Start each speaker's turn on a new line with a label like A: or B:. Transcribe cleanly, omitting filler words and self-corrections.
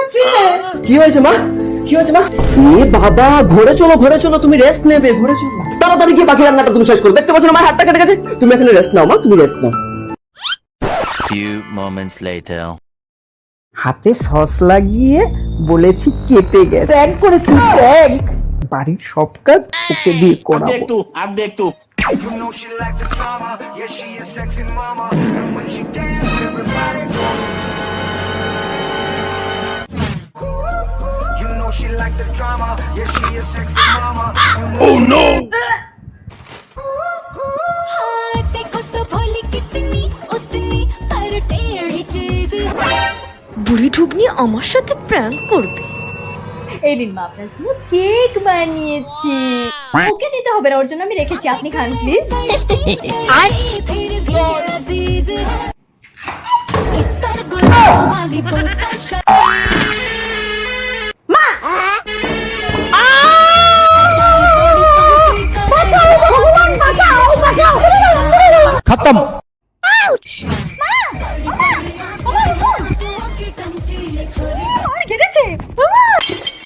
A: করছে।
B: কি হয়েছে মা? কি হয়েছে মা? এ বাবা, ঘরে চলো ঘরে চলো, তুমি রেস্ট নেবে, ঘরে চলো তাড়াতাড়ি গিয়ে বাকি রান্নাটা তুমি শেষ করো। দেখতে পাচ্ছ না মায়ের হাতটা কেটে গেছে? তুমি এখানে রেস্ট নাও মা, তুমি রেস্ট নাও।
C: Few moments later.
A: হাতে সস লাগিয়ে বলেছি কেটে গেছে, প্র্যাঙ্ক করেছি প্র্যাঙ্ক। বাড়ির সব কাজ ওকে দিয়ে করাবো।
D: You know she like the drama, yeah she a sexy mama. And when she dance, everybody goes. You know she like the drama, yeah she a sexy mama. Oh no!
E: देखो तो भोली कितनी उतनी पर टेढ़ी चीज।
F: বুড়ি ঢুকনি আমার সাথে প্র্যাঙ্ক করবে।
G: এই দিন মা আপনার জন্য কেক বানিয়েছি, ওকে দিতে হবে না, ওর জন্য আমি রেখেছি, আপনি খান প্লিজ।
E: फिर भी अजीज है इतर गुलाब वाली बोतल
A: খতম।